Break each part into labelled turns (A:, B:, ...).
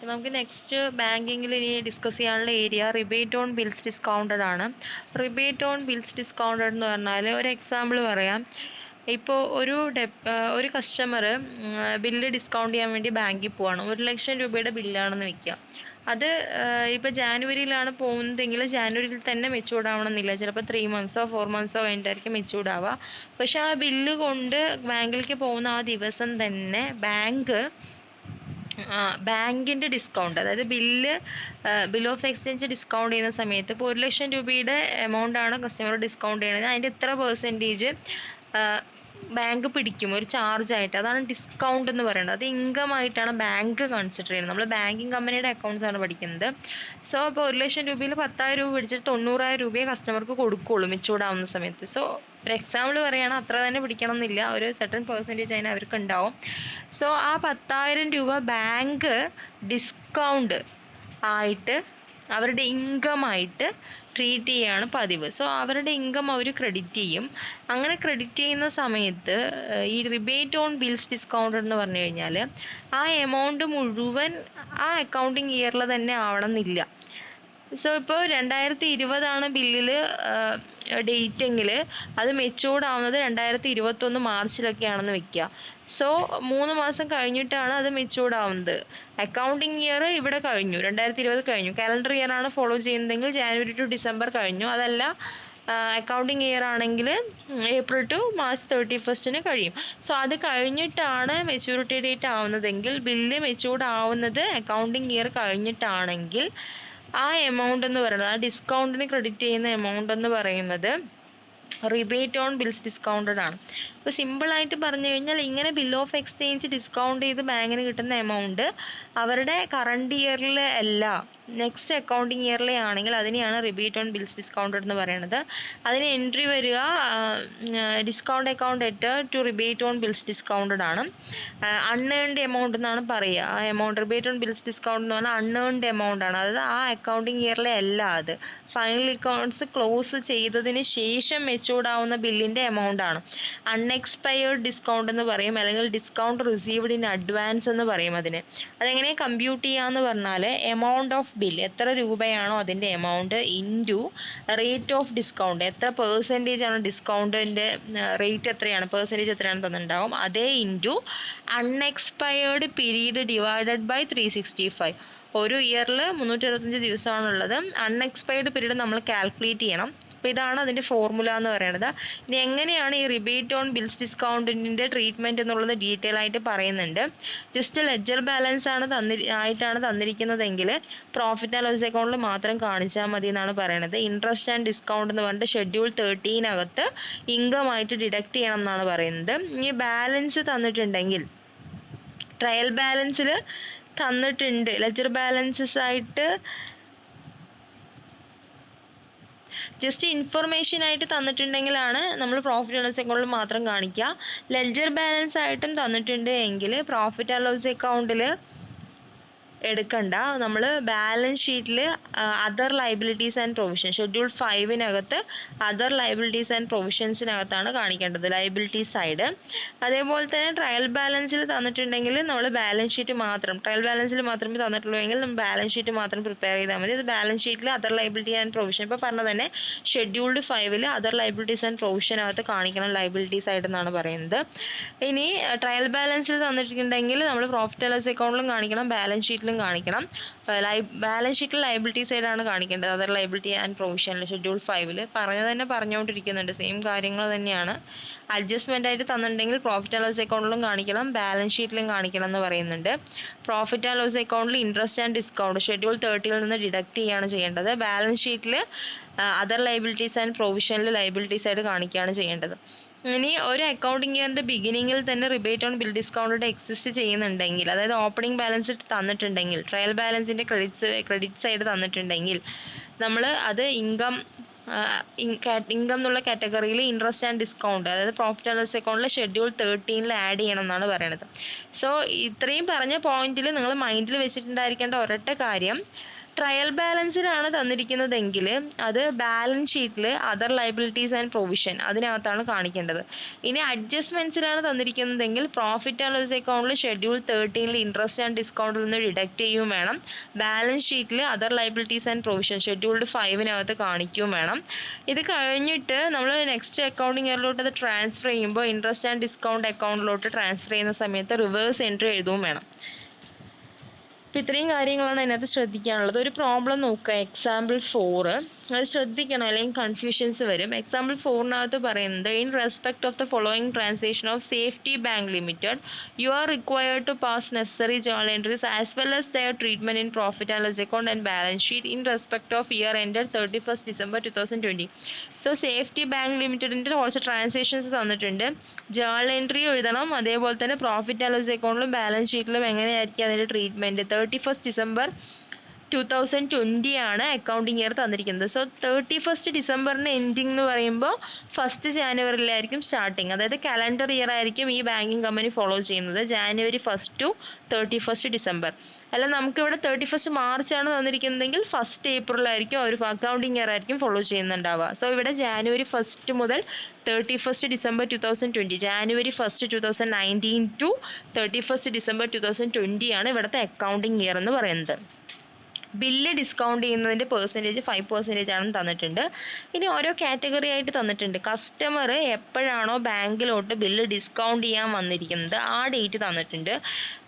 A: നമുക്ക് നെക്സ്റ്റ് ബാങ്കിങ്ങിൽ ഇനി ഡിസ്കസ് ചെയ്യാനുള്ള area rebate on bills discounted ആണ്. റിബേറ്റ് ഓൺ ബിൽസ് ഡിസ്കൗണ്ടഡ് എന്ന് പറഞ്ഞാൽ ഒരു എക്സാമ്പിൾ പറയാം. ഇപ്പോൾ ഒരു കസ്റ്റമർ ബില്ല് ഡിസ്കൗണ്ട് ചെയ്യാൻ വേണ്ടി ബാങ്കിൽ പോവാണ്. 1,00,000 രൂപയുടെ ബില്ലാണെന്ന് വെക്കുക. അത് ഇപ്പോൾ ജാനുവരിയിലാണ് പോകുന്നതെങ്കിൽ ജാനുവരിയിൽ തന്നെ മെച്ചൂർഡ് ആവണമെന്നില്ല. ചിലപ്പോൾ 3 months 4 months കഴിഞ്ഞിട്ടായിരിക്കും മെച്ചൂർഡ് ആവുക. പക്ഷെ ആ ബില്ല് കൊണ്ട് ബാങ്കിലേക്ക് പോകുന്ന ആ ദിവസം തന്നെ ബാങ്കിൻ്റെ ഡിസ്കൗണ്ട്, അതായത് ബിൽ ഓഫ് എക്സ്ചേഞ്ച് ഡിസ്കൗണ്ട് ചെയ്യുന്ന സമയത്ത് ഇപ്പോൾ 1,00,000 രൂപയുടെ എമൗണ്ട് ആണ് കസ്റ്റമർ ഡിസ്കൗണ്ട് ചെയ്യണത്. അതിൻ്റെ എത്ര പെർസെൻറ്റേജ് ബാങ്ക് പിടിക്കും ഒരു ചാർജ് ആയിട്ട്, അതാണ് ഡിസ്കൗണ്ട് എന്ന് പറയുന്നത്. അത് ഇൻകം ആയിട്ടാണ് ബാങ്ക് കൺസിഡർ ചെയ്യുന്നത്. നമ്മൾ ബാങ്കിങ് കമ്പനിയുടെ അക്കൗണ്ട്സ് ആണ് പഠിക്കുന്നത്. സോ അപ്പോൾ 1,00,000 രൂപയിൽ 10,000 രൂപ പിടിച്ചിട്ട് 90,000 രൂപയെ കസ്റ്റമർക്ക് കൊടുക്കുകയുള്ളൂ മെച്ചൂർഡ് ആവുന്ന സമയത്ത്. സോ ഒരു എക്സാമ്പിൾ പറയുകയാണ്, അത്ര തന്നെ പിടിക്കണം എന്നില്ല, ഒരു സർട്ടൻ പെർസെൻറ്റേജ് അതിന് അവർക്ക് ഉണ്ടാവും. സോ ആ 10,000 രൂപ ബാങ്ക് ഡിസ്കൗണ്ട് ആയിട്ട് അവരുടെ ഇൻകമായിട്ട് ട്രീറ്റ് ചെയ്യുകയാണ് പതിവ്. സോ അവരുടെ ഇൻകം അവർ ക്രെഡിറ്റ് ചെയ്യും. അങ്ങനെ ക്രെഡിറ്റ് ചെയ്യുന്ന സമയത്ത് ഈ റിബേറ്റ് ഓൺ ബിൽസ് ഡിസ്കൗണ്ട് എന്ന് പറഞ്ഞു കഴിഞ്ഞാൽ ആ എമൗണ്ട് മുഴുവൻ ആ അക്കൗണ്ടിങ് ഇയറിൽ തന്നെ ആവണം എന്നില്ല. സോ ഇപ്പോൾ 2020 ബില്ലിൽ ഡേറ്റ് എങ്കിൽ അത് മെച്ചൂർഡ് ആവുന്നത് 2021 മാർച്ചിലൊക്കെയാണെന്ന് വെക്കുക. സോ 3 മാസം കഴിഞ്ഞിട്ടാണ് അത് മെച്ചൂർഡ് ആവുന്നത്. അക്കൗണ്ടിങ് ഇയർ ഇവിടെ കഴിഞ്ഞു, 2020 കഴിഞ്ഞു. കാലണ്ടർ ഇയർ ആണ് ഫോളോ ചെയ്യുന്നതെങ്കിൽ ജാനുവരി ടു ഡിസംബർ കഴിഞ്ഞു. അതല്ല അക്കൗണ്ടിങ് ഇയർ ആണെങ്കിൽ ഏപ്രിൽ ടു മാർച്ച് 31 കഴിയും. സോ അത് കഴിഞ്ഞിട്ടാണ് മെച്യൂരിറ്റി ഡേറ്റ് ആവുന്നതെങ്കിൽ, ബില്ല് മെച്ചൂർഡ് ആവുന്നത് അക്കൗണ്ടിങ് ഇയർ കഴിഞ്ഞിട്ടാണെങ്കിൽ ആ എമൗണ്ട് എന്ന് പറയുന്നത്, ആ ഡിസ്കൗണ്ടിന് ക്രെഡിറ്റ് ചെയ്യുന്ന എമൗണ്ട് എന്ന് പറയുന്നത് റിബേറ്റ് ഓൺ ബിൽസ് ഡിസ്കൗണ്ടഡ് ആണ്. ഇപ്പോൾ സിമ്പിളായിട്ട് പറഞ്ഞു കഴിഞ്ഞാൽ ഇങ്ങനെ ബിൽ ഓഫ് എക്സ്ചേഞ്ച് ഡിസ്കൗണ്ട് ചെയ്ത് ബാങ്കിന് കിട്ടുന്ന എമൗണ്ട് അവരുടെ കറണ്ട് ഇയറിൽ അല്ല, നെക്സ്റ്റ് അക്കൗണ്ടിങ് ഇയറിലെ ആണെങ്കിൽ അതിനെയാണ് റിബേറ്റ് ഓൺ ബിൽസ് ഡിസ്കൗണ്ടഡ് എന്ന് പറയുന്നത്. അതിന് എൻട്രി വരിക ഡിസ്കൗണ്ട് അക്കൗണ്ട് എറ്റർ to rebate on bills discounted ആണ്. അൺഏൺഡ് എമൗണ്ട് എന്നാണ് പറയുക. ആ amount rebate on bills discount എന്ന് പറഞ്ഞാൽ അൺഏൺഡ് എമൗണ്ട് ആണ്. അതായത് ആ അക്കൗണ്ടിങ് ഇയറിലെ അല്ല, അത് ഫൈനൽ അക്കൗണ്ട്സ് ക്ലോസ് ചെയ്തതിന് ശേഷം മെച്ചൂർഡ് ആവുന്ന ബില്ലിൻ്റെ എമൗണ്ട് ആണ്. അൺഎക്സ്പയർഡ് ഡിസ്കൗണ്ട് എന്ന് പറയും, അല്ലെങ്കിൽ ഡിസ്കൗണ്ട് റിസീവ്ഡ് ഇൻ അഡ്വാൻസ് എന്ന് പറയും അതിന്. അതെങ്ങനെ കമ്പ്യൂട്ട് ചെയ്യാന്ന് പറഞ്ഞാൽ എമൗണ്ട് ഓഫ് ബിൽ എത്ര രൂപയാണോ അതിൻ്റെ amount into rate of discount, എത്ര പെർസെൻറ്റേജ് ആണ് ഡിസ്കൗണ്ടിൻ്റെ റേറ്റ്, എത്രയാണ് പെർസെൻറ്റേജ് എത്രയാണ് തന്നിട്ടുണ്ടാവും, അതേ into unexpired period divided by 365. ഒരു ഇയറിൽ 365 ദിവസമാണുള്ളത്. അൺഎക്സ്പയർഡ് പീരീഡ് നമ്മൾ കാൽക്കുലേറ്റ് ചെയ്യണം. അപ്പോൾ ഇതാണ് അതിൻ്റെ ഫോർമുല എന്ന് പറയുന്നത്. ഇനി എങ്ങനെയാണ് ഈ റിബേറ്റ് ഓൺ ബിൽസ് ഡിസ്കൗണ്ടിൻ്റെ ട്രീറ്റ്മെൻറ്റ് എന്നുള്ളത് ഡീറ്റെയിൽ ആയിട്ട് പറയുന്നുണ്ട്. ജസ്റ്റ് ലെഡ്ജർ ബാലൻസ് ആണ് തന്നിരിക്കുന്നതെങ്കിൽ പ്രോഫിറ്റ് ആൻഡ് ലോസ് അക്കൗണ്ടിൽ മാത്രം കാണിച്ചാൽ മതി എന്നാണ് പറയുന്നത്. ഇൻട്രസ്റ്റ് ആൻഡ് ഡിസ്കൗണ്ട് എന്ന് പറഞ്ഞിട്ട് ഷെഡ്യൂൾ 13 ഇൻകം ആയിട്ട് ഡിഡക്റ്റ് ചെയ്യണം എന്നാണ് പറയുന്നത്. ഈ ബാലൻസ് തന്നിട്ടുണ്ടെങ്കിൽ ട്രയൽ ബാലൻസിൽ തന്നിട്ടുണ്ട്, ലെഡ്ജർ ബാലൻസസ് ആയിട്ട് ജസ്റ്റ് ഇൻഫർമേഷൻ ആയിട്ട് തന്നിട്ടുണ്ടെങ്കിലാണ് നമ്മൾ പ്രോഫിറ്റ് ആൻഡ് ലോസ് അക്കൗണ്ടിൽ മാത്രം കാണിക്കുക. ലെഡ്ജർ ബാലൻസ് ആയിട്ടും തന്നിട്ടുണ്ട് എങ്കിൽ പ്രോഫിറ്റ് ആൻഡ് ലോസ് അക്കൗണ്ടിൽ എടുക്കണ്ട. നമ്മൾ ബാലൻസ് ഷീറ്റിൽ other liabilities and provision schedule 5 other liabilities and പ്രൊവിഷൻസിനകത്താണ് കാണിക്കേണ്ടത്, ലയബിലിറ്റി സൈഡ്. അതേപോലെ തന്നെ ട്രയൽ ബാലൻസിൽ തന്നിട്ടുണ്ടെങ്കിൽ നമ്മൾ ബാലൻസ് ഷീറ്റ് മാത്രം, ട്രയൽ ബാലൻസിൽ മാത്രമേ തന്നിട്ടുള്ളൂ എങ്കിൽ നമ്മൾ ബാലൻസ് ഷീറ്റ് മാത്രം പ്രിപ്പയർ ചെയ്താൽ മതി. അത് ബാലൻസ് ഷീറ്റിൽ അതർ ലയബിലിറ്റി ആൻഡ് പ്രൊവിഷൻ, ഇപ്പോൾ പറഞ്ഞ തന്നെ ഷെഡ്യൂൾഡ് 5 അതർ ലയബിലിറ്റീസ് ആൻഡ് പ്രൊവിഷനകത്ത് കാണിക്കണം ലയബിലിറ്റി സൈഡ് എന്നാണ് പറയുന്നത്. ഇനി ട്രയൽ ബാലൻസിൽ തന്നിട്ടുണ്ടെങ്കിൽ നമ്മൾ പ്രോഫിറ്റ് ആൻഡ് ലോസ് അക്കൗണ്ടിലും കാണിക്കണം, ബാലൻസ് ഷീറ്റിലും കാണിക്കണം. ബാലൻസ് ഷീറ്റിൽ ലയബിലിറ്റി സൈഡാണ് കാണിക്കേണ്ടത്, അതർ ലയബിലിറ്റി ആൻഡ് പ്രൊവിഷനിൽ ഷെഡ്യൂൾ 5 പറഞ്ഞുകൊണ്ടിരിക്കുന്നുണ്ട്, സെയിം കാര്യങ്ങൾ തന്നെയാണ്. അഡ്ജസ്റ്റ്മെൻ്റ് ആയിട്ട് തന്നിട്ടുണ്ടെങ്കിൽ പ്രോഫിറ്റ് ആൻഡ് ലോസ് അക്കൗണ്ടിലും കാണിക്കണം, ബാലൻസ് ഷീറ്റിലും കാണിക്കണം എന്ന് പറയുന്നുണ്ട്. പ്രോഫിറ്റ് ആൻഡ് ലോസ് അക്കൗണ്ടിൽ ഇൻട്രസ്റ്റ് ആൻഡ് ഡിസ്കൗണ്ട് ഷെഡ്യൂൾ 30 നിന്ന് ഡിഡക്റ്റ് ചെയ്യുകയാണ് ചെയ്യേണ്ടത്. ബാലൻസ് ഷീറ്റിൽ അതർ ലയബിലിറ്റീസ് ആൻഡ് പ്രൊവിഷനിൽ ലയബിലിറ്റി സൈഡ് കാണിക്കുകയാണ് ചെയ്യേണ്ടത്. ഇനി ഒരു അക്കൗണ്ടിങ് ഇയറിൻ്റെ ബിഗിനിങ്ങിൽ തന്നെ rebate on bill discount exist ചെയ്യുന്നുണ്ടെങ്കിൽ, അതായത് ഓപ്പണിംഗ് ബാലൻസ് തന്നിട്ടുണ്ടെങ്കിൽ, ട്രയൽ ബാലൻസിൻ്റെ ക്രെഡിറ്റ് സൈഡ് തന്നിട്ടുണ്ടെങ്കിൽ നമ്മൾ അത് ഇൻകം എന്നുള്ള കാറ്റഗറിയിൽ ഇൻട്രസ്റ്റ് ആൻഡ് ഡിസ്കൗണ്ട്, അതായത് പ്രോഫിറ്റ് ആൻഡ് ലോസ് അക്കൗണ്ടിൽ ഷെഡ്യൂൾ 13 ആഡ് ചെയ്യണം എന്നാണ് പറയുന്നത്. സോ ഇത്രയും പറഞ്ഞ പോയിന്റിൽ നിങ്ങൾ മൈൻഡിൽ വെച്ചിട്ടുണ്ടായിരിക്കേണ്ട ഒരൊറ്റ കാര്യം, ട്രയൽ ബാലൻസിലാണ് തന്നിരിക്കുന്നതെങ്കിൽ അത് ബാലൻസ് ഷീറ്റിൽ അതർ ലയബിലിറ്റീസ് ആൻഡ് പ്രൊവിഷൻ അതിനകത്താണ് കാണിക്കേണ്ടത്. ഇനി അഡ്ജസ്റ്റ്മെൻറ്റ്സിലാണ് തന്നിരിക്കുന്നതെങ്കിൽ പ്രോഫിറ്റ് ആൻഡ് ലോസ് അക്കൗണ്ടിൽ ഷെഡ്യൂൾ 13 ഇൻട്രസ്റ്റ് ആൻഡ് ഡിസ്കൗണ്ടിൽ നിന്ന് ഡിഡക്റ്റ് ചെയ്യുകയും വേണം. ബാലൻസ് ഷീറ്റിൽ other liabilities and provision scheduled 5 കാണിക്കുകയും വേണം. ഇത് കഴിഞ്ഞിട്ട് നമ്മൾ നെക്സ്റ്റ് അക്കൗണ്ടിങ് ഇയറിലോട്ട് അത് ട്രാൻസ്ഫർ ചെയ്യുമ്പോൾ ഇൻട്രസ്റ്റ് ആൻഡ് ഡിസ്കൗണ്ട് അക്കൗണ്ടിലോട്ട് ട്രാൻസ്ഫർ ചെയ്യുന്ന സമയത്ത് റിവേഴ്സ് എൻട്രി എഴുതുകയും വേണം. അപ്പോൾ ഇത്രയും കാര്യങ്ങളാണ് അതിനകത്ത് ശ്രദ്ധിക്കാനുള്ളത്. ഒരു പ്രോബ്ലം നോക്കുക, എക്സാമ്പിൾ 4 അത് ശ്രദ്ധിക്കണം, അല്ലെങ്കിൽ കൺഫ്യൂഷൻസ് വരും. എക്സാമ്പിൾ 4 പറയുന്നത് in respect of the following transaction of Safety Bank Limited you are required to pass necessary journal entries as well as their treatment in profit and loss account and balance sheet in respect of year ended 31st December 2020. So Safety Bank ലിമിറ്റഡിൻ്റെ കുറച്ച് transactions തന്നിട്ടുണ്ട്. Journal entry എഴുതണം, അതേപോലെ തന്നെ profit and loss അക്കൗണ്ടിലും balance ഷീറ്റിലും എങ്ങനെയായിരിക്കും അതിൻ്റെ ട്രീറ്റ്മെൻറ്റ്. 31st December 2020 ആണ് അക്കൗണ്ടിങ് ഇയർ തന്നിരിക്കുന്നത്. സോ 31st December എൻഡിങ് എന്ന് പറയുമ്പോൾ 1st January സ്റ്റാർട്ടിങ്, അതായത് കലണ്ടർ ഇയർ ആയിരിക്കും ഈ ബാങ്കിങ് കമ്പനി ഫോളോ ചെയ്യുന്നത്. January 1st to 31st December. അല്ല നമുക്കിവിടെ 31st March ആണ് തന്നിരിക്കുന്നതെങ്കിൽ 1st April ആയിരിക്കും ഒരു അക്കൗണ്ടിങ് ഇയർ ആയിരിക്കും ഫോളോ ചെയ്യുന്നുണ്ടാവുക. സോ ഇവിടെ January 1st മുതൽ 31st December 2020, January 1st 2019 to 31st December 2020 ആണ് ഇവിടുത്തെ അക്കൗണ്ടിങ് ഇയർ എന്ന് പറയുന്നത്. ബില്ല് ഡിസ്കൗണ്ട് ചെയ്യുന്നതിൻ്റെ പെർസെൻറ്റേജ് 5% ആണെന്ന് തന്നിട്ടുണ്ട്. ഇനി ഓരോ കാറ്റഗറി ആയിട്ട് തന്നിട്ടുണ്ട്. കസ്റ്റമർ എപ്പോഴാണോ ബാങ്കിലോട്ട് ബില്ല് ഡിസ്കൗണ്ട് ചെയ്യാൻ വന്നിരിക്കുന്നത് ആ ഡേറ്റ് തന്നിട്ടുണ്ട്.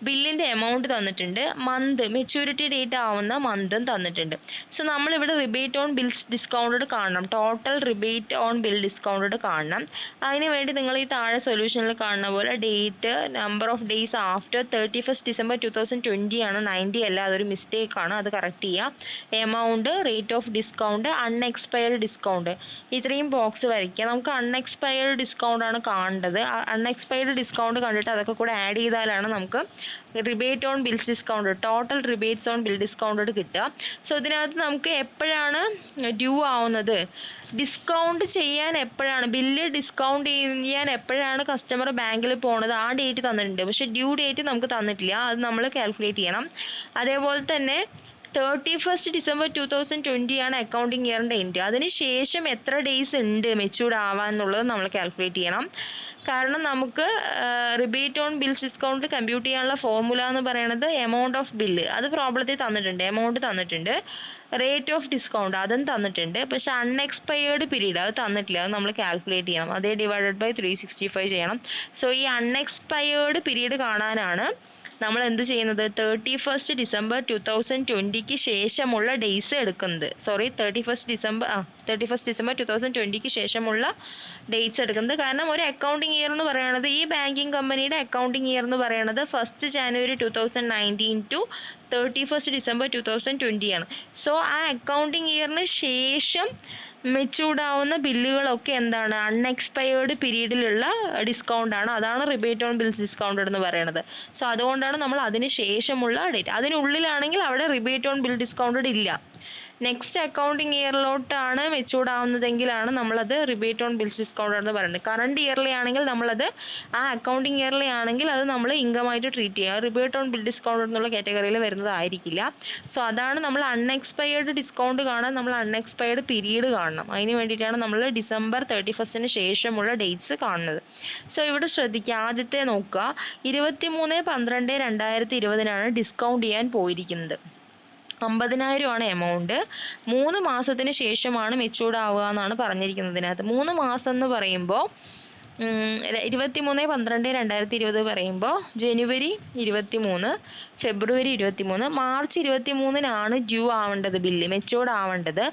A: ബില്ലിൻ്റെ എമൗണ്ട് തന്നിട്ടുണ്ട്. മന്ത് മെച്യൂരിറ്റി ഡേറ്റ് ആവുന്ന മന്തും തന്നിട്ടുണ്ട്. സോ നമ്മളിവിടെ റിബേറ്റ് ഓൺ ബിൽസ് ഡിസ്കൗണ്ടഡ് കാണണം, total rebate on bill discounted കാണണം. അതിന് വേണ്ടി നിങ്ങൾ ഈ താഴെ സൊല്യൂഷനിൽ കാണുന്ന പോലെ date, number of days after 31st December 2020 ആണ്, 90 അല്ല, അതൊരു മിസ്റ്റേക്ക് ആണ്, അത് കറക്റ്റ് ചെയ്യാം. Amount, rate of discount, unexpired discount, ഇത്രയും ബോക്സ് വരയ്ക്കുക. നമുക്ക് അൺഎക്സ്പയർഡ് ഡിസ്കൗണ്ട് ആണ് കാണേണ്ടത്. അൺഎക്സ്പയർഡ് ഡിസ്കൗണ്ട് കണ്ടിട്ട് അതൊക്കെ കൂടെ ആഡ് ചെയ്താലാണ് നമുക്ക് rebate on bills discount, total rebates on bill discounted കിട്ടുക. സോ ഇതിനകത്ത് നമുക്ക് എപ്പോഴാണ് ഡ്യൂ ആവുന്നത്, ഡിസ്കൗണ്ട് ചെയ്യാൻ എപ്പോഴാണ്, ബില്ല് ഡിസ്കൗണ്ട് ചെയ്യാൻ എപ്പോഴാണ് കസ്റ്റമർ ബാങ്കിൽ പോകുന്നത് ആ ഡേറ്റ് തന്നിട്ടുണ്ട്. പക്ഷേ ഡ്യൂ ഡേറ്റ് നമുക്ക് തന്നിട്ടില്ല, അത് നമ്മൾ കാൽക്കുലേറ്റ് ചെയ്യണം. അതേപോലെ തന്നെ 31st December 2020 ആണ് അക്കൗണ്ടിങ് ഇയറിൻ്റെ എൻഡ്. അതിന് ശേഷം എത്ര ഡേയ്സ് ഉണ്ട് മെച്യൂർഡ് ആവാൻ എന്നുള്ളത് നമ്മൾ കാൽക്കുലേറ്റ് ചെയ്യണം. കാരണം നമുക്ക് rebate on bills discount compute ചെയ്യാനുള്ള ഫോർമുല എന്ന് പറയുന്നത് എമൗണ്ട് ഓഫ് ബില്ല്, അത് പ്രോബ്ലത്തിൽ തന്നിട്ടുണ്ട്, എമൗണ്ട് തന്നിട്ടുണ്ട്. റേറ്റ് ഓഫ് ഡിസ്കൗണ്ട് അതും തന്നിട്ടുണ്ട്. പക്ഷെ അൺഎക്സ്പയർഡ് പീരീഡ് അത് തന്നിട്ടില്ല, അത് നമ്മൾ കാൽക്കുലേറ്റ് ചെയ്യണം. അതേ ഡിവൈഡഡ് ബൈ 365 ചെയ്യണം. സോ ഈ അൺഎക്സ്പയർഡ് പീരീഡ് കാണാനാണ് നമ്മൾ എന്ത് ചെയ്യുന്നത്, 31st December 2020 ശേഷമുള്ള ഡേയ്സ് എടുക്കുന്നത്. 31st December 2020 ശേഷമുള്ള ഡേറ്റ്സ് എടുക്കുന്നത്. കാരണം ഒരു അക്കൗണ്ടിങ് ഇയർ എന്ന് പറയുന്നത്, ഈ ബാങ്കിങ് കമ്പനിയുടെ അക്കൗണ്ടിങ് ഇയർ എന്ന് പറയുന്നത് 1st January 2019 to 31st December 2020 ആണ്. സോ ആ അക്കൗണ്ടിങ് ഇയറിന് ശേഷം മെച്യൂർഡ് ആവുന്ന ബില്ലുകളൊക്കെ എന്താണ്, അൺഎക്സ്പയർഡ് പീരീഡിലുള്ള ഡിസ്കൗണ്ട് ആണ്. അതാണ് റിബേറ്റ് ഓൺ ബിൽസ് ഡിസ്കൗണ്ടഡ് എന്ന് പറയുന്നത്. സോ അതുകൊണ്ടാണ് നമ്മൾ അതിന് ശേഷമുള്ള ഡേറ്റ്, അതിനുള്ളിലാണെങ്കിൽ അവിടെ റിബേറ്റ് ഓൺ ബിൽ ഡിസ്കൗണ്ടഡ് ഇല്ല. നെക്സ്റ്റ് അക്കൗണ്ടിങ് ഇയറിലോട്ടാണ് മെച്യൂർഡ് ആവുന്നതെങ്കിലാണ് നമ്മളത് റിബേറ്റ് ഓൺ ബിൽസ് ഡിസ്കൗണ്ടഡ് എന്ന് പറയുന്നത്. കറണ്ട് ഇയർലി ആണെങ്കിൽ നമ്മളത്, ആ അക്കൗണ്ടിങ് ഇയർലി ആണെങ്കിൽ അത് നമ്മൾ ഇൻകമായിട്ട് ട്രീറ്റ് ചെയ്യുക. റിബേറ്റ് ഓൺ ബിൽ ഡിസ്കൗണ്ടഡ് എന്നുള്ള കാറ്റഗറിയിൽ വരുന്നതായിരിക്കില്ല. സോ അതാണ് നമ്മൾ അൺഎക്സ്പയർഡ് ഡിസ്കൗണ്ട് കാണാൻ നമ്മൾ അൺഎക്സ്പയർഡ് പീരീഡ് കാണണം. അതിന് വേണ്ടിയിട്ടാണ് നമ്മൾ December 31st ശേഷമുള്ള ഡേറ്റ്സ് കാണുന്നത്. സോ ഇവിടെ ശ്രദ്ധിക്കുക, ആദ്യത്തെ നോക്കുക, 23/12/2020 ഡിസ്കൗണ്ട് ചെയ്യാൻ പോയിരിക്കുന്നത്. 50,000 ആണ് എമൗണ്ട്. 3 മാസത്തിന് ശേഷമാണ് മെച്യൂർഡ് ആവുക എന്നാണ് പറഞ്ഞിരിക്കുന്നതിനകത്ത്. 3 മാസം എന്ന് പറയുമ്പോൾ 23/12/2020 പറയുമ്പോൾ January 23, February 23, March 23 ഡ്യൂ ആവേണ്ടത്, ബില്ല് മെച്യൂർഡ് ആവേണ്ടത്.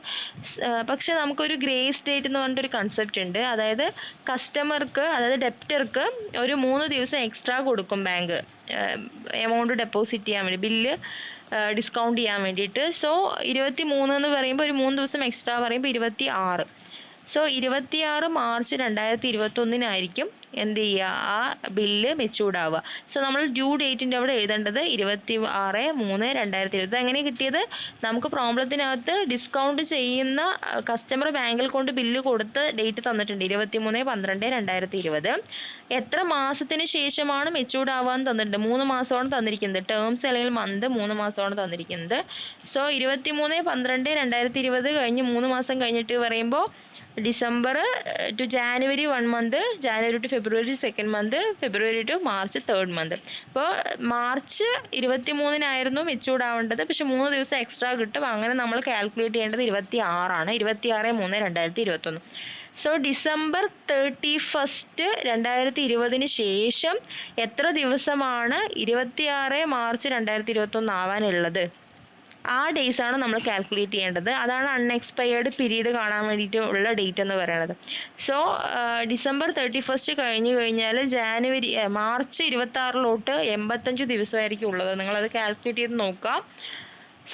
A: പക്ഷെ നമുക്കൊരു ഗ്രേസ് ഡേറ്റ് എന്ന് പറഞ്ഞിട്ടൊരു കൺസെപ്റ്റ് ഉണ്ട്. അതായത് കസ്റ്റമർക്ക്, അതായത് ഡെപ്റ്റർക്ക് ഒരു 3 ദിവസം എക്സ്ട്രാ കൊടുക്കും ബാങ്ക്, എമൗണ്ട് ഡെപ്പോസിറ്റ് ചെയ്യാൻ വേണ്ടി, ബില്ല് ഡിസ്കൗണ്ട് ചെയ്യാൻ വേണ്ടിയിട്ട്. സോ 23 എന്ന് പറയുമ്പോൾ ഒരു 3 ദിവസം എക്സ്ട്രാ പറയുമ്പോൾ 26. സോ 26 മാർച്ച് 2021 എന്ത് ചെയ്യുക, ആ ബില്ല് മെച്ചൂർഡ് ആവുക. സോ നമ്മൾ ഡ്യൂ ഡേറ്റിൻ്റെ അവിടെ എഴുതേണ്ടത് 26/3/2020. എങ്ങനെ കിട്ടിയത്? നമുക്ക് പ്രോബ്ലത്തിനകത്ത് ഡിസ്കൗണ്ട് ചെയ്യുന്ന കസ്റ്റമർ ബാങ്കിൽ കൊണ്ട് ബില്ല് കൊടുത്ത് ഡേറ്റ് തന്നിട്ടുണ്ട് 23/12/2020. എത്ര മാസത്തിന് ശേഷമാണ് മെച്ചൂർഡ് ആവാന്ന് തന്നിട്ടുണ്ട്. 3 മാസമാണ് തന്നിരിക്കുന്നത്. ടേംസ് അല്ലെങ്കിൽ മന്ത് 3 മാസമാണ് തന്നിരിക്കുന്നത്. സോ 23/12/2020 കഴിഞ്ഞ് 3 മാസം കഴിഞ്ഞിട്ട് പറയുമ്പോൾ December to January 1 month, January to February 2nd month, February to March 3rd month. അപ്പോൾ മാർച്ച് 23-നായിരുന്നു മെച്ചൂർഡ് ആവേണ്ടത്, പക്ഷെ 3 ദിവസം എക്സ്ട്രാ കിട്ടും. അങ്ങനെ നമ്മൾ കാൽക്കുലേറ്റ് ചെയ്യേണ്ടത് 26 26/3/2021. സോ ഡിസംബർ 31 2020 ശേഷം എത്ര ദിവസമാണ് 26 മാർച്ച് 2021 ആവാനുള്ളത്? ആ ഡേയ്സ് ആണ് നമ്മൾ കാൽക്കുലേറ്റ് ചെയ്യേണ്ടത്. അതാണ് അൺഎക്സ്പയർഡ് പീരീഡ് കാണാൻ വേണ്ടിയിട്ട് ഉള്ള ഡേറ്റ് എന്ന് പറയുന്നത്. സോ ഡിസംബർ 31 കഴിഞ്ഞു കഴിഞ്ഞാൽ മാർച്ച് 26 85 ദിവസമായിരിക്കും ഉള്ളത്. നിങ്ങളത് കാൽക്കുലേറ്റ് ചെയ്ത് നോക്കുക.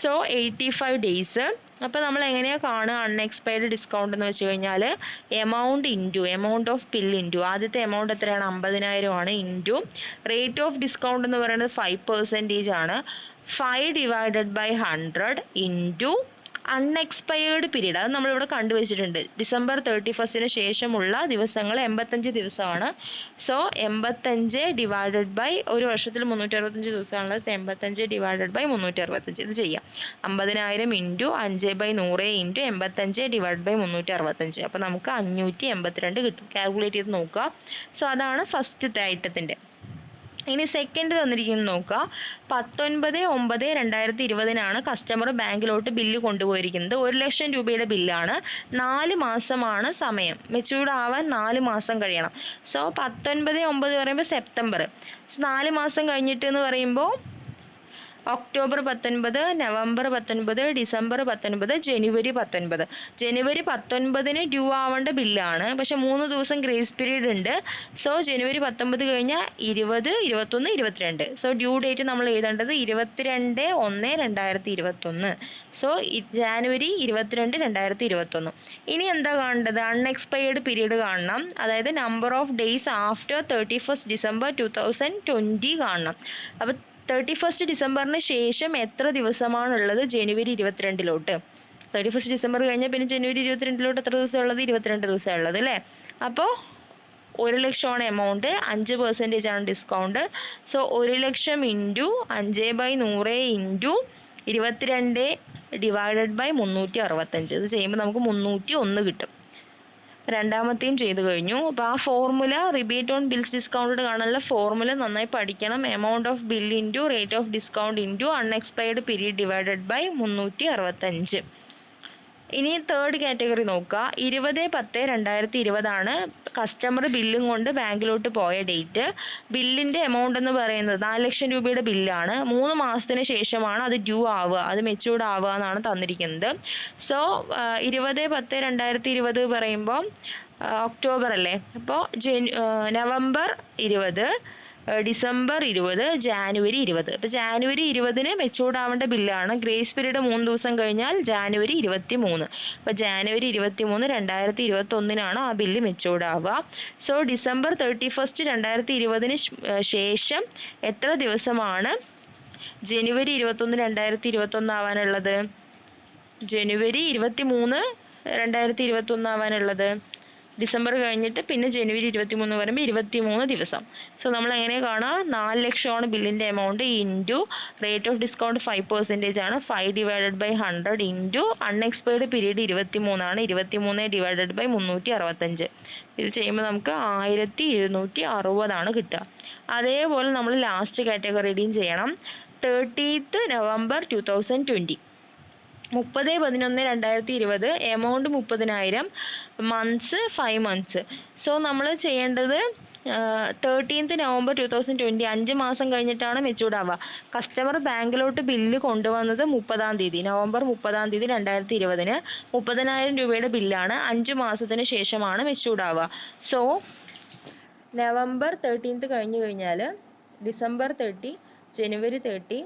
A: So 85 days. അപ്പോൾ നമ്മൾ എങ്ങനെയാണ് കാണുക അൺഎക്സ്പയർഡ് ഡിസ്കൗണ്ട് എന്ന് വെച്ച് കഴിഞ്ഞാൽ എമൗണ്ട് ഓഫ് ബിൽ ഇൻറ്റു ആദ്യത്തെ എമൗണ്ട് എത്രയാണ്? 50,000 ആണ്. ഇൻറ്റു റേറ്റ് ഓഫ് ഡിസ്കൗണ്ട് എന്ന് പറയുന്നത് 5% ആണ്. 5 divided by 100 into unexpired period. അത് നമ്മളിവിടെ കണ്ടുവച്ചിട്ടുണ്ട്. ഡിസംബർ 31 ശേഷമുള്ള ദിവസങ്ങൾ 85 ദിവസമാണ്. സോ 85 ഡിവൈഡഡ് ബൈ, ഒരു വർഷത്തിൽ 365 ദിവസമാണുള്ളത്. 85 ഡിവൈഡഡ് ബൈ 365. ഇത് ചെയ്യാം. 50,000 ഇൻറ്റു 5/100 ഇൻറ്റു 85 ഡിവൈഡ് ബൈ 365. അപ്പോൾ നമുക്ക് 582 കിട്ടും. കാൽക്കുലേറ്റ് ചെയ്ത് നോക്കുക. സോ അതാണ് ഫസ്റ്റത്തെ ഐറ്റത്തിൻ്റെ. ഇനി സെക്കൻഡ് തന്നിരിക്കുന്നത് നോക്കുക. 19/9/2020 കസ്റ്റമർ ബാങ്കിലോട്ട് ബില്ല് കൊണ്ടുപോയിരിക്കുന്നത്. 1,00,000 രൂപയുടെ ബില്ലാണ്. 4 മാസമാണ് സമയം. മെച്ചൂർഡ് ആവാൻ 4 മാസം കഴിയണം. സോ 19/9 പറയുമ്പോൾ സെപ്റ്റംബർ. 4 മാസം കഴിഞ്ഞിട്ട് എന്ന് പറയുമ്പോൾ ഒക്ടോബർ 19, നവംബർ 19, ഡിസംബർ 19, ജനുവരി 19. ജനുവരി 19 ഡ്യൂ ആവേണ്ട ബില്ലാണ്, പക്ഷെ 3 ദിവസം ഗ്രേസ് പീരീഡ് ഉണ്ട്. സോ ജനുവരി 19 കഴിഞ്ഞാൽ 20, 21, 22. സോ ഡ്യൂ ഡേറ്റ് നമ്മൾ എഴുതേണ്ടത് 22/1/2021. സോ ജാനുവരി 22, 2021. ഇനി എന്താ കാണേണ്ടത്? അൺഎക്സ്പയർഡ് പീരീഡ് കാണണം. അതായത് number of days after 31 December 2020 കാണണം. അപ്പോൾ 31 ഡിസംബറിന് ശേഷം എത്ര ദിവസമാണുള്ളത് ജനുവരി 22 31 ഡിസംബർ കഴിഞ്ഞാൽ പിന്നെ ജനുവരി 22 എത്ര ദിവസം ഉള്ളത്? 22 ദിവസം ഉള്ളത് അല്ലേ? അപ്പോൾ 1,00,000 എമൗണ്ട്, 5% ആണ് discount. So 1,00,000 into 5/100 into 22 divided by 365. ഇത് ചെയ്യുമ്പോൾ നമുക്ക് 301 കിട്ടും. രണ്ടാമത്തെയും ചെയ്തു കഴിഞ്ഞു. അപ്പോൾ ആ formula, rebate on bills discounted കാണാനുള്ള ഫോർമുല നന്നായി പഠിക്കണം. Amount of bill into rate of discount into unexpired period divided by 365. ഇനി തേർഡ് കാറ്റഗറി നോക്കുക. 20/10/2020 കസ്റ്റമർ ബില്ലും കൊണ്ട് ബാങ്കിലോട്ട് പോയ ഡേറ്റ്. ബില്ലിൻ്റെ എമൗണ്ട് എന്ന് പറയുന്നത് 4,00,000 രൂപയുടെ ബില്ലാണ്. 3 മാസത്തിന് ശേഷമാണ് അത് ഡ്യൂ ആവുക, അത് മെച്ചൂർഡ് ആവുക എന്നാണ് തന്നിരിക്കുന്നത്. സോ 20/10/2020 പറയുമ്പോൾ ഒക്ടോബർ അല്ലേ? അപ്പോൾ നവംബർ 20, ഡിസംബർ 20, ജാനുവരി 20. അപ്പോൾ ജാനുവരി 20 മെച്ചൂർഡ് ആവേണ്ട ബില്ലാണ്. ഗ്രേസ് പീരീഡ് 3 ദിവസം കഴിഞ്ഞാൽ ജാനുവരി 23. അപ്പോൾ ജാനുവരി 23, 2021 ആ ബില്ല് മെച്ചൂർഡ് ആവുക. സോ ഡിസംബർ 31, 2020 ശേഷം എത്ര ദിവസമാണ് ജനുവരി 21, 2021 ആവാനുള്ളത്? ജനുവരി 23, 2021 ആവാനുള്ളത്. ഡിസംബർ കഴിഞ്ഞിട്ട് പിന്നെ ജനുവരി 23 വരുമ്പോൾ 23 ദിവസം. സോ നമ്മൾ എങ്ങനെ കാണാം? 4,00,000 ആണ് ബില്ലിൻ്റെ amount. Into rate of discount 5% ആണ്. 5 divided by 100 into unexpired period 23 ആണ്. 23 ഡിവൈഡഡ് ബൈ 365. ഇത് ചെയ്യുമ്പോൾ നമുക്ക് 1,760 ആണ് കിട്ടുക. അതേപോലെ നമ്മൾ ലാസ്റ്റ് കാറ്റഗറിയുടെയും ചെയ്യണം. 30th November 2020. 30/11/2020 amount 30,000, months 5 months. So നമ്മൾ ചെയ്യേണ്ടത് 13th November 2020, 5 മാസം കഴിഞ്ഞിട്ടാണ് മെച്ചൂർഡ് ആവുക. കസ്റ്റമർ ബാങ്കിലോട്ട് ബില്ല് കൊണ്ടുവന്നത് 30-ാം തീയതി, നവംബർ 30-ാം തീയതി 2020. 30,000 രൂപയുടെ ബില്ലാണ്. 5 മാസത്തിന് ശേഷമാണ് മെച്ചൂർഡ് ആവുക. സോ നവംബർ 13th കഴിഞ്ഞു കഴിഞ്ഞാൽ December 30, January 30,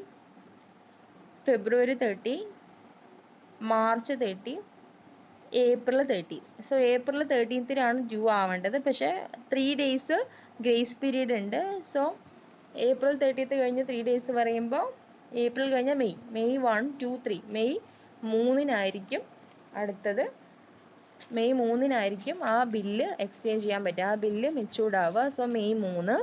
A: February 30, March 30, April 30. So April 13-നാണ് ഡ്യൂ ആവേണ്ടത്. പക്ഷേ 3 ഡേയ്സ് ഗ്രേസ് പീരീഡ് ഉണ്ട്. സോ ഏപ്രിൽ 30 കഴിഞ്ഞ് 3 ഡേയ്സ് പറയുമ്പോൾ ഏപ്രിൽ കഴിഞ്ഞാൽ മെയ് 1, 2, 3 മെയ് 3-നായിരിക്കും അടുത്തത്. മെയ് 3-നായിരിക്കും ആ ബില്ല് എക്സ്ചേഞ്ച് ചെയ്യാൻ പറ്റുക, ആ ബില്ല് മെച്ചൂർഡ് ആവുക. So May 3.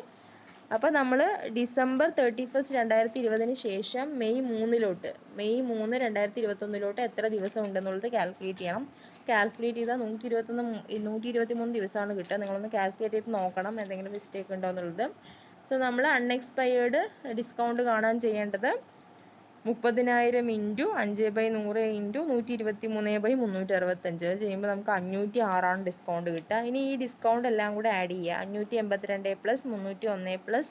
A: അപ്പോൾ നമ്മൾ ഡിസംബർ 31, 2020 ശേഷം മെയ് 3 2021 എത്ര ദിവസം ഉണ്ടെന്നുള്ളത് കാൽക്കുലേറ്റ് ചെയ്യണം. കാൽക്കുലേറ്റ് ചെയ്താൽ 123 ദിവസമാണ് കിട്ടുക. നിങ്ങളൊന്ന് കാൽക്കുലേറ്റ് ചെയ്ത് നോക്കണം എന്തെങ്കിലും മിസ്റ്റേക്ക് ഉണ്ടോ എന്നുള്ളത്. സോ നമ്മൾ അൺഎക്സ്പയർഡ് ഡിസ്കൗണ്ട് കാണാൻ ചെയ്യേണ്ടത് 30,000 ഇൻറ്റു 5/100 ഇൻറ്റു 123/365 ചെയ്യുമ്പോൾ നമുക്ക് 506 ഡിസ്കൗണ്ട് കിട്ടുക. ഇനി ഈ ഡിസ്കൗണ്ട് എല്ലാം കൂടെ ആഡ് ചെയ്യുക. 582 പ്ലസ് 301 പ്ലസ്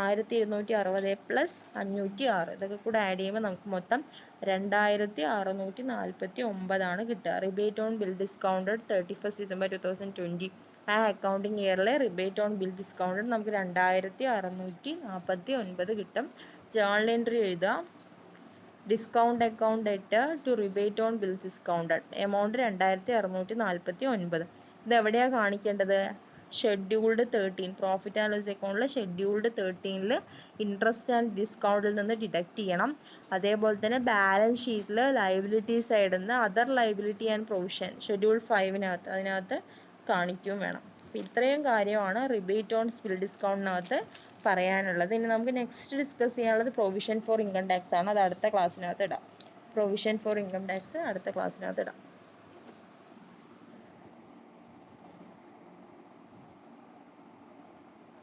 A: 1260 പ്ലസ് 506 ഇതൊക്കെ കൂടെ ആഡ് ചെയ്യുമ്പോൾ നമുക്ക് മൊത്തം 2649 കിട്ടുക. Rebate on bill discounted 31 December 2020 ആ അക്കൗണ്ടിങ് ഇയറിലെ റിബേറ്റ് ഓൺ ബിൽ ഡിസ്കൗണ്ടഡ് നമുക്ക് 2649 കിട്ടും. ജേണൽ എൻട്രി എഴുതുക. Discount account debtor to rebate on bills discounted amount 2649. ഇത് എവിടെയാണ് കാണിക്കേണ്ടത്? ഷെഡ്യൂൾഡ് 13 പ്രോഫിറ്റ് ആൻഡ് ലോസ് അക്കൗണ്ടിൽ ഷെഡ്യൂൾഡ് 13-ൽ ഇൻട്രസ്റ്റ് ആൻഡ് ഡിസ്കൗണ്ടിൽ നിന്ന് ഡിഡക്റ്റ് ചെയ്യണം. അതേപോലെ തന്നെ ബാലൻസ് ഷീറ്റിൽ ലയബിലിറ്റി സൈഡിൽ നിന്ന് other liability and provision schedule 5-നകത്ത് അതിനകത്ത് കാണിക്കുകയും വേണം. അപ്പോൾ ഇത്രയും കാര്യമാണ് റിബേറ്റ് ഓൺ ബിൽ ഡിസ്കൗണ്ടിനകത്ത് പറയാനുള്ളത്. ഇനി നമുക്ക് നെക്സ്റ്റ് ഡിസ്കസ് ചെയ്യാനുള്ളത് പ്രൊവിഷൻ ഫോർ ഇൻകം ടാക്സ് ആണ്. അത് അടുത്ത ക്ലാസ്സിനകത്ത് ഇടാം. പ്രൊവിഷൻ ഫോർ ഇൻകം ടാക്സ് അടുത്ത ക്ലാസ്സിനകത്ത് ഇടാം.